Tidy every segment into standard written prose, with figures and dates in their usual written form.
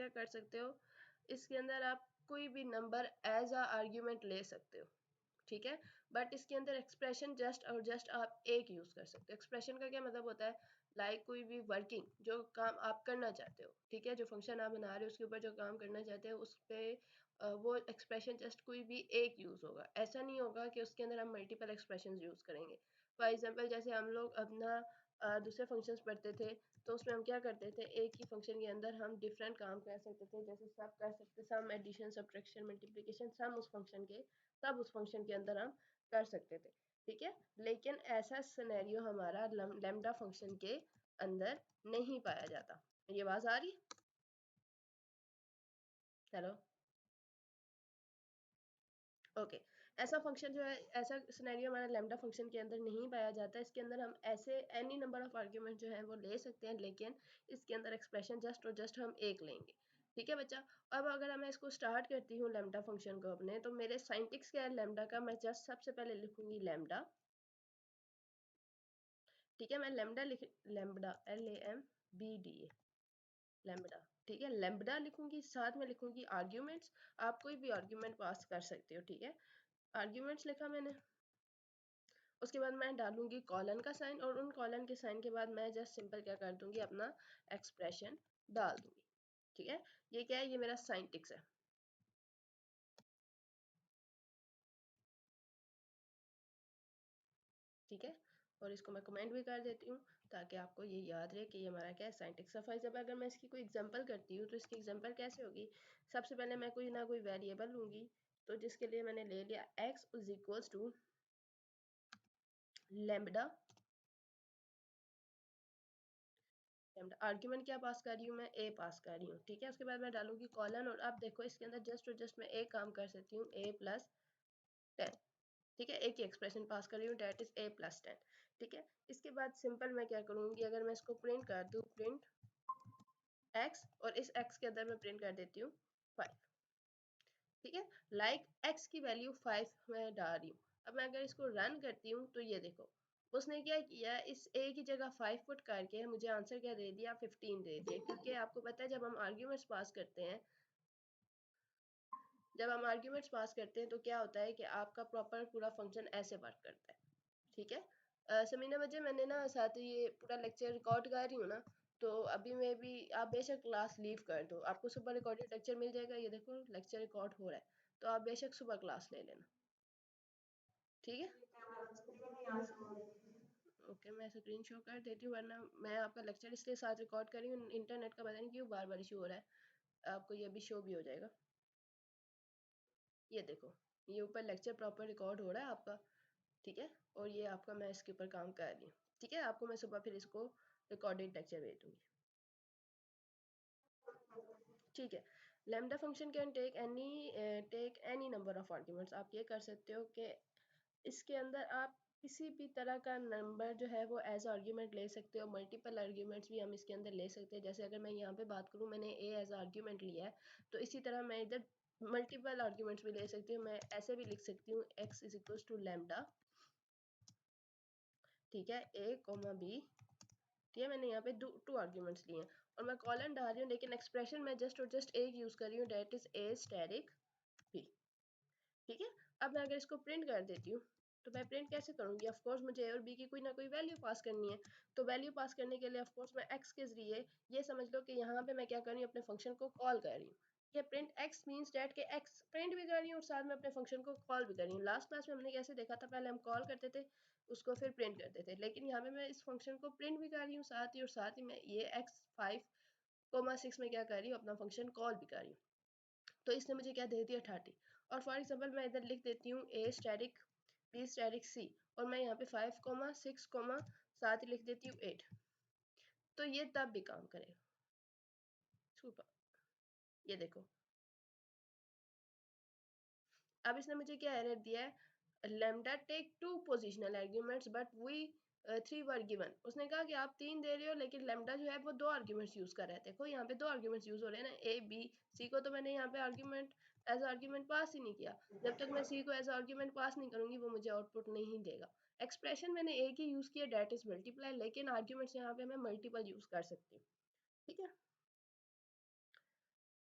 क्या कर सकते हो, इसके अंदर आप कोई भी नंबर एज अ आर्ग्यूमेंट ले सकते हो, ठीक है। बट इसके अंदर एक्सप्रेशन जस्ट और जस्ट आप एक यूज कर सकते हो। एक्सप्रेशन का क्या मतलब होता है, लाइक कोई भी वर्किंग जो काम आप करना चाहते हो, ठीक है, जो फंक्शन आप बना रहे हो उसके ऊपर जो काम करना चाहते हो उस पे वो एक्सप्रेशन जस्ट कोई भी एक यूज होगा। ऐसा नहीं होगा कि उसके अंदर हम मल्टीपल एक्सप्रेशन यूज करेंगे। फॉर एग्जाम्पल जैसे हम लोग अपना दूसरे फंक्शंस पढ़ते थे तो उसमें हम क्या करते थे, एक ही फंक्शन के अंदर हम डिफरेंट काम कर सकते थे, जैसे सब कर सकते, सम, एडिशन, सब्ट्रैक्शन, मल्टीप्लिकेशन, सम उस फंक्शन के सब उस फंक्शन के अंदर हम कर सकते थे, ठीक है। लेकिन ऐसा सिनेरियो हमारा लैम्डा फंक्शन के अंदर नहीं पाया जाता। ये आवाज आ रही है? Hello, okay. ऐसा फंक्शन जो है, ऐसा सिनेरियो हमारा लैम्डा फंक्शन के अंदर नहीं पाया जाता। इसके अंदर हम ऐसे एनी नंबर ऑफ आर्ग्यूमेंट जो है वो ले सकते हैं, लेकिन इसके अंदर एक्सप्रेशन जस्ट और जस्ट हम एक लेंगे, ठीक है बच्चा। अब अगर मैं इसको स्टार्ट करती हूँ लैम्डा फंक्शन को अपने, तो मेरे साइंटिक्स क्या है लैम्डा का, मैं जस्ट सबसे पहले लिखूंगी लैम्डा, ठीक है। मैं लैम्डा लिख, लैम्बडा LAMBDA, लैम्बडा, ठीक है, लैम्बडा लिखूंगी, साथ में लिखूंगी आर्ग्यूमेंट्स। आप कोई भी आर्ग्यूमेंट पास कर सकते हो, ठीक है। आर्ग्यूमेंट्स लिखा मैंने, उसके बाद मैं डालूंगी कॉलन का साइन, और उन कॉलन के साइन के बाद मैं जस्ट सिंपल क्या कर दूंगी, अपना एक्सप्रेशन डाल दूंगी, ठीक है। ये क्या है, ये मेरा साइंटिक्स है, ठीक है। और इसको मैं कमेंट भी कर देती हूँ ताकि आपको ये याद रहे कि ये हमारा क्या है, साइंटिक्स। फॉर एग्जाम्पल अगर मैं इसकी कोई एग्जांपल करती हूँ तो इसकी एग्जांपल कैसे होगी, सबसे पहले मैं कोई ना कोई वेरिएबल लूंगी, तो जिसके लिए मैंने ले लिया x is equals to lambda, argument क्या पास कर रही हूँ मैं, a पास कर रही हूँ, ठीक है। उसके बाद मैं डालूंगी कॉलन, और अब देखो इसके अंदर जस्ट और जस्ट मैं एक काम कर सकती हूँ, a+10, ठीक है। एक ही एक्सप्रेशन पास कर रही हूँ, डेट इज a+10, ठीक है। इसके बाद सिंपल मैं क्या करूँगी, अगर मैं इसको प्रिंट कर दूँ, प्रिंट x, और इस x के अंदर मैं प्रिंट कर देती हूँ 5, ठीक है। लाइक x की वैल्यू 5 मैं डाल रही हूँ। अब मैं अगर इसको रन करती हूँ तो ये देखो उसने क्या किया, इस a की जगह 5 पुट करके मुझे आंसर क्या दे दिया, 15 दे दिया। क्योंकि आपको पता है जब हम आर्ग्यूमेंट्स पास करते हैं तो क्या होता है कि आपका प्रॉपर पूरा फंक्शन ऐसे वर्क करता है, ठीक है। समीना बच्चे, मैंने ना साथ ही ये पूरा लेक्चर रिकॉर्ड कर रही हूँ ना, तो अभी मैं भी, आप बेशक क्लास लीव कर दो, आपको सुबह रिकॉर्डेड लेक्चर मिल जाएगा। ये देखो लेक्चर रिकॉर्ड हो रहा है, तो आप बेशक सुबह क्लास ले लेना, ठीक है। ओके, मैं स्क्रीन शो कर देती हूँ, वरना मैं आपका लेक्चर इसलिए साथ रिकॉर्ड कर रही हूँ, इंटरनेट का पता नहीं क्यों बार बार इशू हो रहा है। आपको ये भी शो भी हो जाएगा, ये देखो, ये ऊपर लेक्चर प्रॉपर रिकॉर्ड हो रहा है आपका, ठीक है। और ये आपका मैं इसके ऊपर काम कर रही हूँ, ठीक है। आपको मैं सुबह फिर इसको रिकॉर्डेड लेक्चर भेज दूंगी, ठीक है। Lambda function can take any number of arguments. आप ये कर सकते हो कि इसके अंदर आप किसी भी तरह का नंबर जो है वो एज आर्ग्यूमेंट ले सकते हो। मल्टीपल आर्ग्यूमेंट्स भी हम इसके अंदर ले सकते हैं। जैसे अगर मैं यहाँ पे बात करूँ, मैंने ए एज आर्ग्यूमेंट लिया है, तो इसी तरह मैं इधर मल्टीपल आर्ग्यूमेंट्स भी ले सकती हूँ। मैं ऐसे भी लिख सकती हूँ x is equal to lambda, ठीक है, a कोमा b, ठीक है। मैंने यहाँ पे टू आर्ग्यूमेंट्स लिए हैं और मैं कॉलन डाल रही हूँ, लेकिन एक्सप्रेशन में जस्ट और जस्ट एक यूज कर रही हूँ, that is a static b, ठीक है। अब मैं अगर इसको प्रिंट कर देती हूँ, तो मैं प्रिंट कैसे करूंगी, ऑफ कोर्स मुझे ए और बी की कोई ना कोई वैल्यू पास करनी है। तो वैल्यू पास करने के लिए ऑफ कोर्स मैं x के जरिए, ये समझ लो कि यहाँ पे मैं क्या कर रही हूँ, अपने फंक्शन को कॉल कर रही हूँ। ये प्रिंट x मींस दैट के x प्रिंट भी कर रही हूँ और साथ में अपने फंक्शन को कॉल भी कर रही हूँ। लास्ट क्लास में हमने कैसे देखा था, पहले हम कॉल करते थे, उसको फिर प्रिंट करते थे, लेकिन यहाँ पे मैं इस फंक्शन को प्रिंट भी कर रही हूँ साथ ही, और साथ ही मैं ये x5,6 में क्या कर रही हूँ, अपना फंक्शन कॉल भी कर रही हूँ। तो इसने मुझे क्या दे दिया, 30। और फॉर एग्जाम्पल मैं इधर लिख देती हूँ a static b static c, और मैं यहाँ पे 5,6, साथ ही लिख देती हूँ 8, तो ये तब भी काम करेगा। सुपर, ये देखो अब इसने मुझे क्या एरर दिया है, lambda take two positional arguments but we 3 were given. उसने कहा कि आप 3 दे रहे हो, लेकिन लैम्डा जो है वो 2 आर्ग्यूमेंट्स यूज कर रहे हैं। देखो यहाँ पे 2 आर्ग्यूमेंट्स यूज हो रहे हैं ना, ए बी सी को तो मैंने यहाँ पे आर्ग्यूमेंट एज आर्ग्यूमेंट पास ही नहीं किया। जब तक मैं सी को एज आर्ग्यूमेंट पास नहीं करूंगी वो मुझे आउटपुट नहीं देगा। एक्सप्रेशन मैंने एक ही यूज किया, डेट इज मल्टीप्लाई, लेकिन आर्ग्यूमेंट्स यहाँ पे मैं मल्टीपल यूज कर सकती हूँ, ठीक है।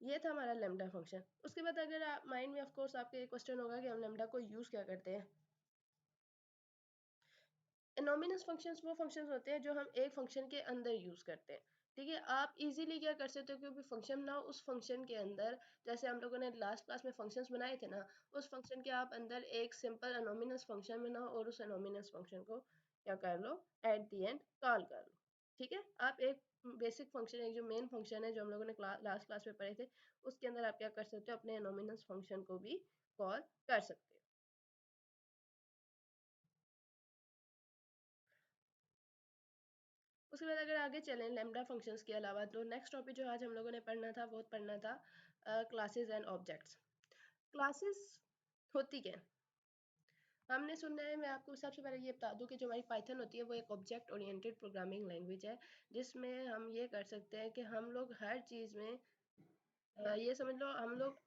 ये था हमारा लेमडा फंक्शन। उसके बाद अगर आप माइंड में ऑफ कोर्स आपके क्वेश्चन होगा कि हम लेमडा को यूज क्या करते हैं। नॉमिनल फंक्शंस वो फंक्शंस होते हैं जो हम एक फंक्शन के अंदर यूज करते हैं। ठीक है, आप इजीली क्या कर सकते हो, क्योंकि फंक्शन ना उस फंक्शन के अंदर, जैसे हम लोगों ने लास्ट क्लास में फंक्शंस बनाए थे ना, उस फंक्शन के आप अंदर एक सिंपल अनोमिनस फंक्शन बनाओ और उस अनोमिनस फंक्शन को क्या कर लो, एट द एंड कॉल कर लो। ठीक है, आप एक बेसिक फंक्शन, एक जो मेन फंक्शन है जो हम लोगों ने लास्ट क्लास में पढ़े थे, उसके अंदर आप क्या कर सकते हो, अपने अनोमिनस फंक्शन को भी कॉल कर सकते हो। उसके बाद अगर आगे चलें लैम्डा फंक्शंस के अलावा, तो नेक्स्ट टॉपिक जो आज हम लोगों ने पढ़ना था वो पढ़ना था क्लासेस एंड ऑब्जेक्ट्स। क्लासेस होती क्या है? हमने सुना है, मैं आपको सबसे पहले ये बता दूं कि जो हमारी पाइथन होती है वो एक ऑब्जेक्ट ओरिएंटेड प्रोग्रामिंग लैंग्वेज है, जिसमें हम ये कर सकते हैं कि हम लोग हर चीज़ में ये समझ लो, हम लोग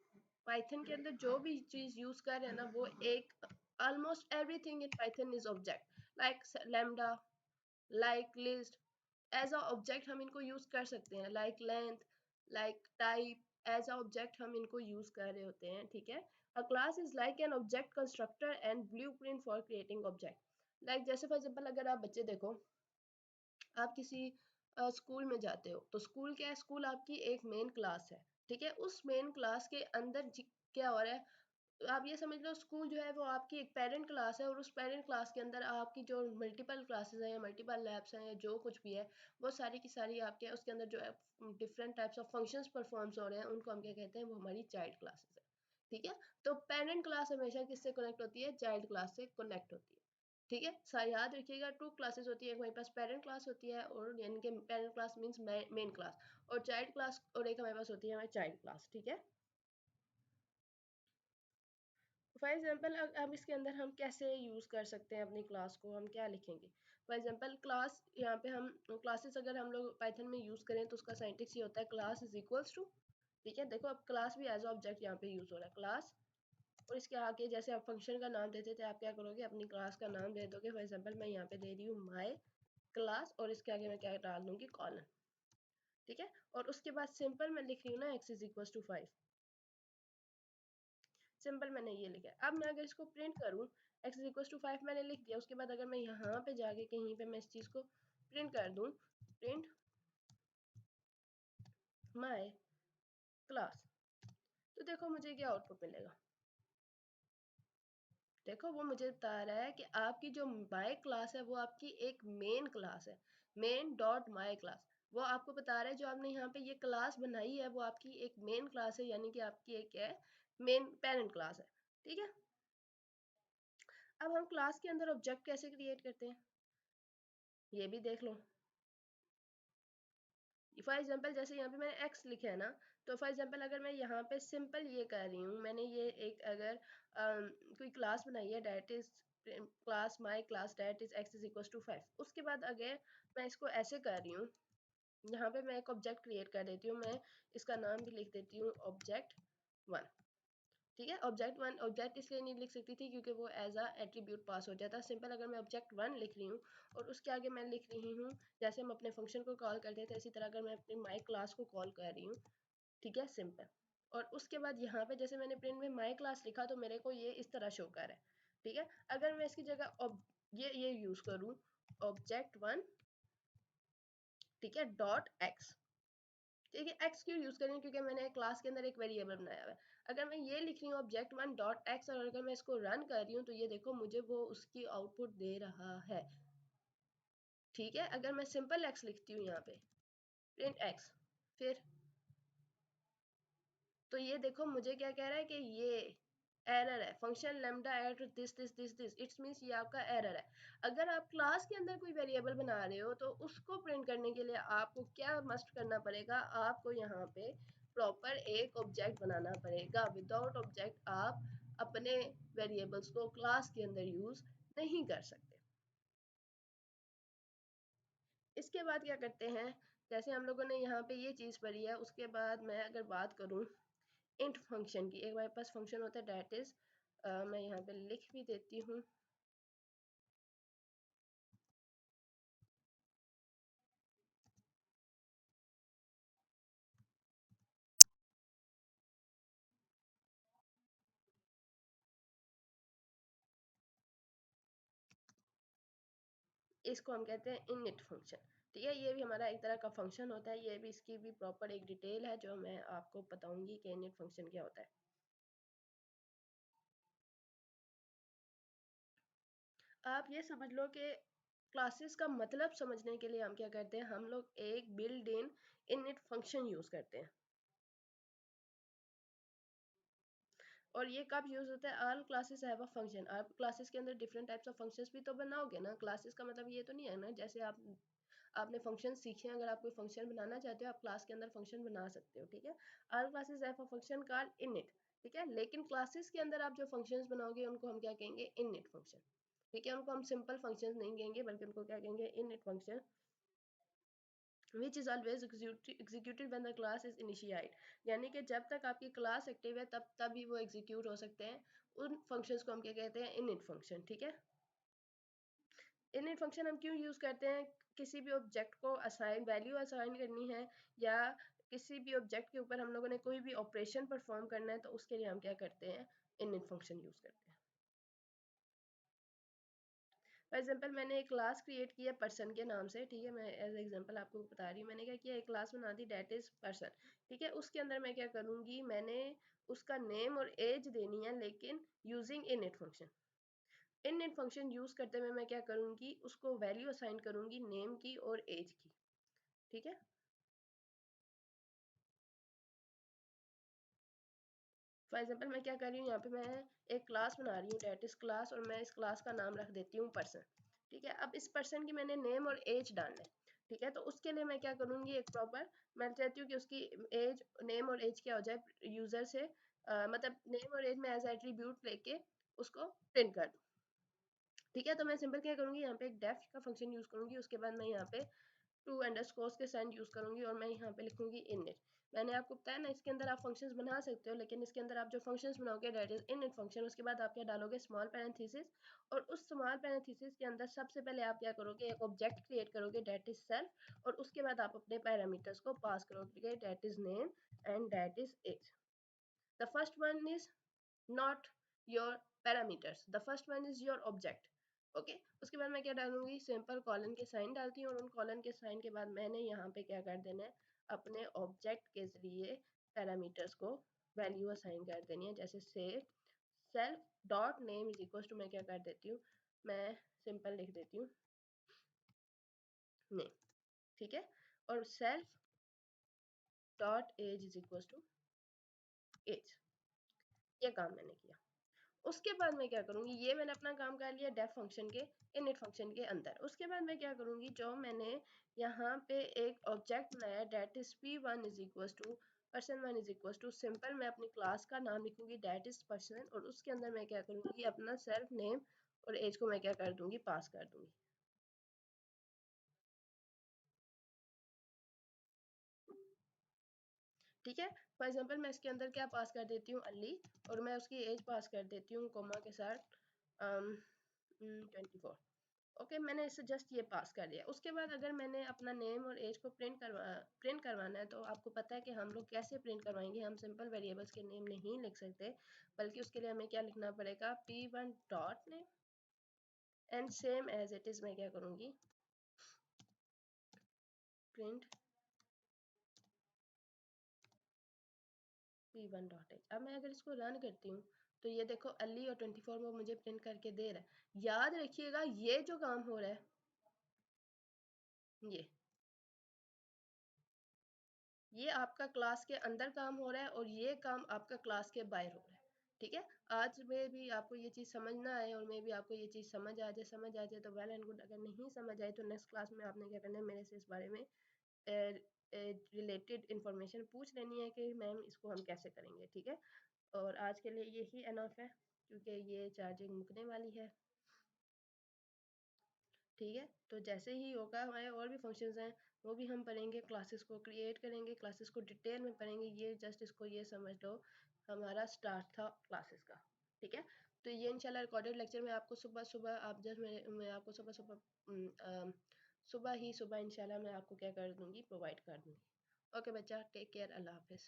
पाइथन के अंदर जो भी चीज़ यूज़ कर रहे हैं ना, वो एक almost everything in Python is object, like lambda, like list, as a object हम इनको यूज कर सकते हैं, like length, like type, as a object हम इनको यूज कर रहे होते हैं। ठीक है, a class is like an object constructor and blueprint for creating object. Like जैसे फॉर एग्जांपल अगर आप बच्चे देखो, आप किसी स्कूल में जाते हो, तो स्कूल क्या है, स्कूल आपकी एक मेन क्लास है। ठीक है, उस मेन क्लास के अंदर क्या हो रहा है, तो आप ये समझ लो स्कूल जो है वो आपकी एक पेरेंट क्लास है, और उस पेरेंट क्लास के अंदर आपकी जो मल्टीपल क्लासेस हैं या मल्टीपल लैब्स हैं या जो कुछ भी है, वो सारी की सारी आपके उसके अंदर जो है different types of functions performs हो रहे हैं, उनको हम क्या कहते हैं, वो हमारी चाइल्ड क्लासेस है। ठीक है, तो पेरेंट क्लास हमेशा किससे कनेक्ट होती है, चाइल्ड क्लास से कनेक्ट होती है। ठीक है, याद रखिएगा, टू क्लासेस होती है, एक हमारे पास पेरेंट क्लास होती है, और यानी कि parent class means main class, और चाइल्ड क्लास, और एक हमारे पास होती है हमारी चाइल्ड क्लास। ठीक है, फॉर एग्जाम्पल अब इसके अंदर हम कैसे यूज़ कर सकते हैं अपनी क्लास को, हम क्या लिखेंगे। फॉर एग्जाम्पल क्लास, यहाँ पे हम क्लासेस अगर हम लोग पाइथन में यूज़ करें तो उसका साइंटिक्स ये होता है, क्लास इज इक्वल्स टू, ठीक है, देखो अब क्लास भी एज ऑब्जेक्ट यहाँ पे यूज़ हो रहा है, क्लास, और इसके आगे जैसे आप फंक्शन का नाम देते थे, आप क्या करोगे, अपनी क्लास का नाम दे दोगे। फॉर एग्जाम्पल मैं यहाँ पे दे रही हूँ माई क्लास, और इसके आगे मैं क्या डाल दूंगी, कॉलन। ठीक है, और उसके बाद सिंपल मैं लिख रही हूँ ना, x is equals to 5, simple मैंने ये लिखा है। अब मैं अगर इसको प्रिंट करूँ, x इज इक्वल टू 5 मैंने लिख दिया, उसके बाद अगर मैं यहाँ पे जाके कहीं पे मैं इस चीज़ को प्रिंट कर दूँ, प्रिंट माय क्लास, तो देखो मुझे क्या आउटपुट मिलेगा। देखो वो मुझे बता रहा है कि आपकी जो माय क्लास है वो आपकी एक मेन क्लास है, मेन डॉट माय क्लास। वो आपको बता रहा है जो आपने यहाँ पे ये क्लास बनाई है वो आपकी एक मेन क्लास है, यानी कि आपकी एक है मेन पेरेंट क्लास है। ठीक है, अब हम क्लास के अंदर ऑब्जेक्ट कैसे क्रिएट करते हैं, ये भी देख लो। फॉर एग्जाम्पल जैसे यहाँ पे मैंने x लिखा है ना, तो फॉर एग्जाम्पल अगर मैं यहाँ पे सिंपल ये कर रही हूँ, मैंने ये एक अगर कोई क्लास बनाई है, that is class my class that is x is equal to 5, उसके बाद अगर मैं इसको ऐसे कर रही हूँ, यहाँ पे मैं एक ऑब्जेक्ट क्रिएट कर देती हूँ, मैं इसका नाम भी लिख देती हूँ ऑब्जेक्ट 1। ठीक है, ऑब्जेक्ट 1 ऑब्जेक्ट इसलिए नहीं लिख सकती थी क्योंकि वो एज अ एट्रीब्यूट पास हो जाता। सिंपल अगर मैं ऑब्जेक्ट 1 लिख रही हूँ और उसके आगे मैं लिख रही हूँ, जैसे हम अपने फंक्शन को कॉल करते थे, इसी तरह अगर मैं अपनी माई क्लास को कॉल कर रही हूँ, ठीक है, सिंपल, और उसके बाद यहाँ पे जैसे मैंने प्रिंट में माई क्लास लिखा तो मेरे को ये इस तरह शो कर है। ठीक है, अगर मैं इसकी जगह ये यूज करूँ, ऑब्जेक्ट 1, ठीक है, डॉट एक्स। ठीक है, एक्स क्यों यूज करें, क्योंकि मैंने क्लास के अंदर एक वेरिएबल बनाया हुआ है। अगर मैं ये लिख रही हूँ ऑब्जेक्ट 1 डॉट एक्स, और अगर मैं इसको रन कर रही हूँ तो ये देखो मुझे वो उसकी आउटपुट दे रहा है। ठीक है, अगर मैं सिंपल एक्स लिखती हूँ यहाँ पे, प्रिंट एक्स, फिर तो ये देखो मुझे क्या कह रहा है कि ये एरर है, function lambda at this this this this, it's means ये आपका एरर है। अगर आप क्लास के अंदर कोई वेरिएबल बना रहे हो तो उसको प्रिंट करने के लिए आपको क्या मस्ट करना पड़ेगा, आपको यहाँ पे प्रॉपर एक ऑब्जेक्ट बनाना पड़ेगा। विदाउट ऑब्जेक्ट आप अपने वेरिएबल्स को क्लास के अंदर यूज नहीं कर सकते। इसके बाद क्या करते हैं, जैसे हम लोगों ने यहाँ पे ये चीज़ पढ़ी है, उसके बाद मैं अगर बात करूँ इंट फंक्शन की, एक हमारे पास फंक्शन होता है डेट इज, मैं यहाँ पे लिख भी देती हूँ, इसको हम कहते हैं इनिट फंक्शन। ठीक है, ये भी हमारा एक तरह का फंक्शन होता है, ये भी इसकी भी प्रॉपर एक डिटेल है जो मैं आपको बताऊंगी कि इनिट फंक्शन क्या होता है। आप ये समझ लो कि क्लासेस का मतलब समझने के लिए हम क्या करते हैं, हम लोग एक build in init function use करते हैं। और ये कब यूज होता है, all classes have a function. आप क्लासेस के अंदर डिफरेंट टाइप्स ऑफ फंक्शंस भी तो बनाओगे ना। क्लासेस का मतलब ये तो नहीं है ना जैसे आपने फंक्शन सीखे हैं, अगर आप कोई फंक्शन बनाना चाहते हो आप क्लास के अंदर फंक्शन बना सकते हो। ठीक है, all classes have a function called init. ठीक है, लेकिन क्लासेस के अंदर आप जो फंक्शंस बनाओगे उनको हम क्या कहेंगे, इनिट फंक्शन। ठीक है, उनको हम सिंपल फंक्शंस नहीं कहेंगे बल्कि उनको क्या कहेंगे, init function, which is always executed when the class is initiate। यानी कि जब तक आपकी क्लास एक्टिव है तब तभी वो एग्जीक्यूट हो सकते हैं। उन फंक्शंस को हम क्या कहते हैं, इनिट फंक्शन। ठीक है, इनिट फंक्शन हम क्यों यूज करते हैं, किसी भी ऑब्जेक्ट को असाइन वैल्यू असाइन करनी है या किसी भी ऑब्जेक्ट के ऊपर हम लोगों ने कोई भी ऑपरेशन परफॉर्म करना है तो उसके लिए हम क्या करते हैं, इनिट फंक्शन यूज करते हैं। फॉर एग्जाम्पल मैंने एक क्लास क्रिएट किया पर्सन के नाम से। ठीक है, मैं एज एग्जाम्पल आपको बता रही हूँ, मैंने क्या किया, एक क्लास बना दी डेट इज पर्सन। ठीक है, उसके अंदर मैं क्या करूँगी, मैंने उसका नेम और एज देनी है लेकिन using init function. Init function use करते हुए मैं क्या करूँगी, उसको वैल्यू असाइन करूँगी नेम की और एज की। ठीक है, फॉर एग्जाम्पल मैं क्या कर रही हूँ, यहाँ पे मैं एक क्लास बना रही हूँ डेट इज क्लास, और मैं इस क्लास का नाम रख देती हूँ पर्सन। ठीक है, अब इस पर्सन की मैंने नेम और एज डालना है। ठीक है, तो उसके लिए मैं क्या करूँगी, एक प्रॉपर, मैं चाहती हूँ कि उसकी एज, नेम और एज क्या हो जाए यूजर से, मतलब नेम और एज में एज एट्रीब्यूट लेके उसको प्रिंट कर दूँ। ठीक है, तो मैं सिंपल क्या करूँगी, यहाँ पे एक डेफ का फंक्शन यूज करूँगी, उसके बाद मैं यहाँ पे टू अंडरस्कोर्स के साइन यूज करूंगी और मैं यहाँ पे लिखूंगी इनिट। मैंने आपको बताया ना इसके अंदर आप फंक्शंस बना सकते हो, लेकिन इसके अंदर आप जो फंक्शंस बनाओगे दैट इज इनिट फंक्शन। उसके बाद आप क्या डालोगे, स्मॉल पैरेंथेसिस, और उस स्मॉल पैरेंथेसिस के अंदर सबसे पहले आप क्या करोगे, एक ऑब्जेक्ट क्रिएट करोगे दैट इज सेल्फ, और उसके बाद आप अपने पैरामीटर्स को पास करोगे that is name and that is age. The first one is not your parameters, the first one is your object। Okay, उसके बाद मैं क्या डालूंगी, सिंपल कॉलन के साइन डालती हूँ, और उन कॉलन के साइन के बाद मैंने यहाँ पे क्या कर देना है, अपने ऑब्जेक्ट के जरिए पैरामीटर्स को वैल्यू असाइन कर देनी है। जैसे से self dot name is equal to, मैं क्या कर देती हूँ, मैं सिंपल लिख देती हूँ नेम। ठीक है, और self dot age is equal to age. ये काम मैंने किया। उसके बाद मैं क्या करूंगी, ये मैंने अपना काम कर लिया डेफ फंक्शन के इनिट फंक्शन के अंदर। उसके बाद मैं क्या करूंगी, जो मैंने यहाँ पे एक ऑब्जेक्ट बनाया that is p1 is equal to person1 is equal to, simple मैं अपनी क्लास का नाम लिखूंगी डेट इज पर्सन, और उसके अंदर मैं क्या करूंगी, अपना सेल्फ नेम और एज को मैं क्या कर दूंगी, पास कर दूंगी। ठीक है, फॉर एग्जाम्पल मैं इसके अंदर क्या पास कर देती हूँ, अली, और मैं उसकी एज पास कर देती हूँ कोमा के साथ 24। ओके, मैंने इसे जस्ट ये पास कर दिया। उसके बाद अगर मैंने अपना नेम और एज को प्रिंट करवाना है तो आपको पता है कि हम लोग कैसे प्रिंट करवाएंगे, हम सिंपल वेरिएबल्स के नेम नहीं लिख सकते, बल्कि उसके लिए हमें क्या लिखना पड़ेगा, p1 dot name and same as it is मैं क्या करूँगी, प्रिंट p1 डॉट एज। अब मैं अगर इसको रन करती हूँ तो ये देखो अली और 24 वो मुझे प्रिंट करके दे रहा है। याद रखिएगा ये जो काम हो रहा है, ये आपका क्लास के अंदर काम हो रहा है और ये काम आपका क्लास के बाहर हो रहा है। ठीक है, आज में भी आपको ये चीज़ समझना है, और मैं भी आपको ये चीज़ समझ आ जाए तो वेल एंड गुड। अगर नहीं समझ आए तो नेक्स्ट क्लास में आपने क्या करना है, मेरे से इस बारे में रिलेटेड इंफॉर्मेशन पूछ लेनी है कि मैम इसको हम कैसे करेंगे। ठीक है, और आज के लिए यही एनफ है क्योंकि ये चार्जिंग मुकने वाली है। ठीक है, तो जैसे ही होगा हमारे और भी फंक्शंस हैं वो भी हम पढ़ेंगे, क्लासेस को क्रिएट करेंगे, क्लासेस को डिटेल में पढ़ेंगे। ये जस्ट इसको ये समझ लो हमारा स्टार्ट था क्लासेस का। ठीक है, तो ये इंशाल्लाह रिकॉर्डेड लेक्चर में आपको सुबह सुबह आप जस्ट मैं आपको सुबह सुबह सुबह ही सुबह इंशाल्लाह मैं आपको क्या कर दूंगी, प्रोवाइड कर दूंगी। ओके बच्चा, टेक केयर, अल्लाह हाफिज़।